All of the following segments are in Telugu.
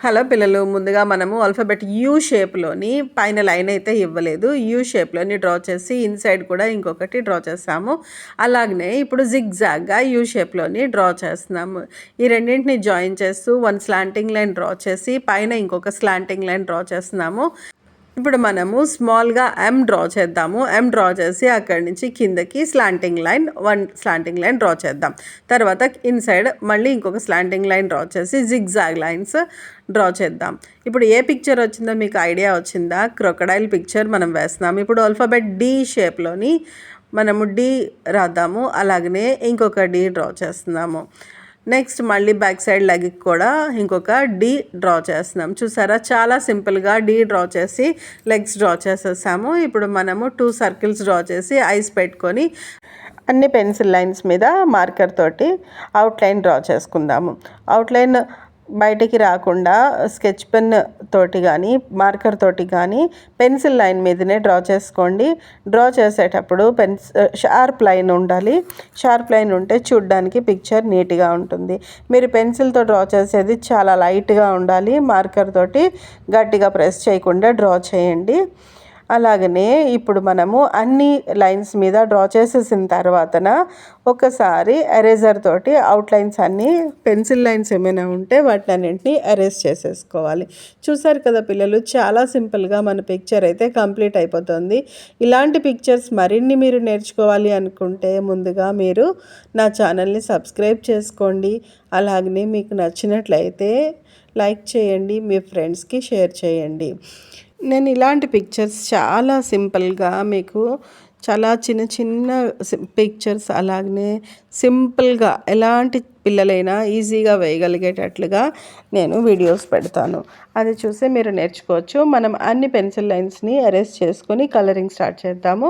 హలో పిల్లలు, ముందుగా మనము ఆల్ఫాబెట్ యూ షేప్లోని పైన లైన్ అయితే ఇవ్వలేదు. యూ షేప్లోని డ్రా చేసి ఇన్సైడ్ కూడా ఇంకొకటి డ్రా చేస్తాము. అలాగనే ఇప్పుడు జిగ్జాగ్గా యూ షేప్లోని డ్రా చేస్తున్నాము. ఈ రెండింటిని జాయిన్ చేస్తూ వన్ స్లాంటింగ్ లైన్ డ్రా చేసి పైన ఇంకొక స్లాంటింగ్ లైన్ డ్రా చేస్తున్నాము. ఇప్పుడు మనము స్మాల్గా ఎం డ్రా చేద్దాము. ఎం డ్రా చేసి అక్కడి నుంచి కిందకి slanting line, one slanting line draw చేద్దాం. తర్వాత ఇన్సైడ్ మళ్ళీ ఇంకొక స్లాంటింగ్ లైన్ డ్రా చేసి జిగ్జాగ్ లైన్స్ డ్రా చేద్దాం. ఇప్పుడు ఏ పిక్చర్ వచ్చిందో మీకు ఐడియా వచ్చిందా? క్రొకడైల్ పిక్చర్ మనం వేస్తున్నాం. ఇప్పుడు ఆల్ఫాబెట్ డి షేప్లోని మనము డి రాద్దాము. అలాగనే ఇంకొక డి డ్రా చేస్తున్నాము. నెక్స్ట్ మళ్ళీ బ్యాక్ సైడ్ లెగ్కి కూడా ఇంకొక డి డ్రా చేస్తున్నాం. చూసారా, చాలా సింపుల్గా డి డ్రా చేసి లెగ్స్ డ్రా చేసేసాము. ఇప్పుడు మనము 2 సర్కిల్స్ డ్రా చేసి ఐస్ పెట్టుకొని అన్ని పెన్సిల్ లైన్స్ మీద మార్కర్ తోటి అవుట్లైన్ డ్రా చేసుకుందాము. అవుట్లైన్ బయటికి రాకుండా స్కెచ్ పెన్ తోటి కానీ మార్కర్ తోటి కానీ పెన్సిల్ లైన్ మీదనే డ్రా చేసుకోండి. డ్రా చేసేటప్పుడు షార్ప్ లైన్ ఉండాలి. షార్ప్ లైన్ ఉంటే చూడ్డానికి పిక్చర్ నీట్గా ఉంటుంది. మీరు పెన్సిల్తో డ్రా చేసేది చాలా లైట్గా ఉండాలి. మార్కర్ తోటి గట్టిగా ప్రెస్ చేయకుండా డ్రా చేయండి. అలాగనే ఇప్పుడు మనము అన్ని లైన్స్ మీద డ్రా చేసేసిన తర్వాతన ఒకసారి ఎరేజర్ తోటి అవుట్లైన్స్ అన్నీ పెన్సిల్ లైన్స్ ఏమైనా ఉంటే వాటినన్నింటినీ ఎరేజ్ చేసేసుకోవాలి. చూసారు కదా పిల్లలు, చాలా సింపుల్గా మన పిక్చర్ అయితే కంప్లీట్ అయిపోతుంది. ఇలాంటి పిక్చర్స్ మరిన్ని మీరు నేర్చుకోవాలి అనుకుంటే ముందుగా మీరు నా ఛానల్ని సబ్స్క్రైబ్ చేసుకోండి. అలాగనే మీకు నచ్చినట్లయితే లైక్ చేయండి, మీ ఫ్రెండ్స్కి షేర్ చేయండి. నేను ఇలాంటి పిక్చర్స్ చాలా సింపుల్గా మీకు చాలా చిన్న చిన్న పిక్చర్స్ అలాగనే సింపుల్గా ఎలాంటి పిల్లలైనా ఈజీగా వేయగలిగేటట్లుగా నేను వీడియోస్ పెడతాను. అది చూసి మీరు నేర్చుకోవచ్చు. మనం అన్ని పెన్సిల్ లైన్స్ని అరేంజ్ చేసుకొని కలరింగ్ స్టార్ట్ చేద్దాము.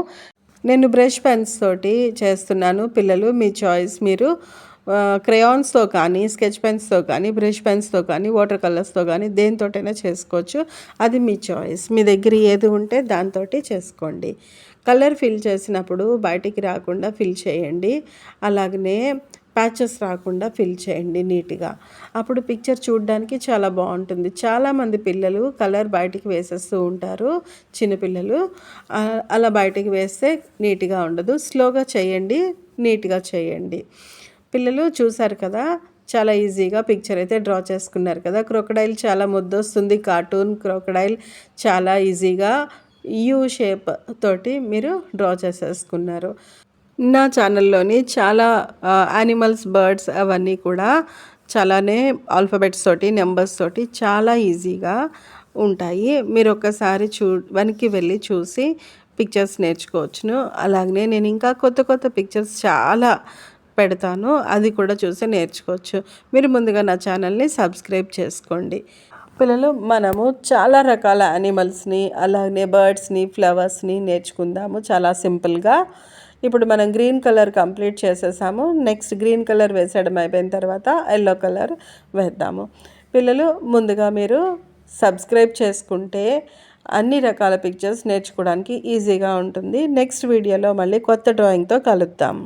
నేను బ్రష్ పెన్స్ తోటి చేస్తున్నాను. పిల్లలు మీ చాయిస్. మీరు క్రేయాన్స్తో కానీ, స్కెచ్ పెన్స్తో కానీ, బ్రష్ పెన్స్తో కానీ, వాటర్ కలర్స్తో కానీ దేనితోటైనా చేసుకోవచ్చు. అది మీ చాయిస్. మీ దగ్గర ఏది ఉంటే దాంతో చేసుకోండి. కలర్ ఫిల్ చేసినప్పుడు బయటికి రాకుండా ఫిల్ చేయండి. అలాగనే ప్యాచెస్ రాకుండా ఫిల్ చేయండి నీట్గా. అప్పుడు పిక్చర్ చూడడానికి చాలా బాగుంటుంది. చాలామంది పిల్లలు కలర్ బయటికి వేసేస్తూ ఉంటారు, చిన్నపిల్లలు. అలా బయటికి వేస్తే నీట్గా ఉండదు. స్లోగా చేయండి, నీట్గా చేయండి. పిల్లలు చూసారు కదా, చాలా ఈజీగా పిక్చర్ అయితే డ్రా చేసుకున్నారు కదా. క్రొకడైల్ చాలా ముద్దొస్తుంది. కార్టూన్ క్రొకడైల్ చాలా ఈజీగా యూ షేప్ తోటి మీరు డ్రా చేసేసుకున్నారు. నా ఛానల్లోని చాలా యానిమల్స్, బర్డ్స్ అవన్నీ కూడా చాలానే ఆల్ఫాబెట్స్ తోటి, నెంబర్స్ తోటి చాలా ఈజీగా ఉంటాయి. మీరు ఒక్కసారి వెనక్కి వెళ్ళి చూసి పిక్చర్స్ నేర్చుకోవచ్చును. అలాగనే నేను ఇంకా కొత్త కొత్త పిక్చర్స్ చాలా పెడతాను, అది కూడా చూసి నేర్చుకోవచ్చు. మీరు ముందుగా నా ఛానల్ని సబ్స్క్రైబ్ చేసుకోండి. పిల్లలు, మనము చాలా రకాల యానిమల్స్ని అలాగే బర్డ్స్ని, ఫ్లవర్స్ని నేర్చుకుందాము చాలా సింపుల్గా. ఇప్పుడు మనం గ్రీన్ కలర్ కంప్లీట్ చేసేసాము. నెక్స్ట్ గ్రీన్ కలర్ వేసేయడం అయిపోయిన తర్వాత ఎల్లో కలర్ వేద్దాము. పిల్లలు, ముందుగా మీరు సబ్స్క్రైబ్ చేసుకుంటే అన్ని రకాల పిక్చర్స్ నేర్చుకోవడానికి ఈజీగా ఉంటుంది. నెక్స్ట్ వీడియోలో మళ్ళీ కొత్త డ్రాయింగ్తో కలుద్దాం.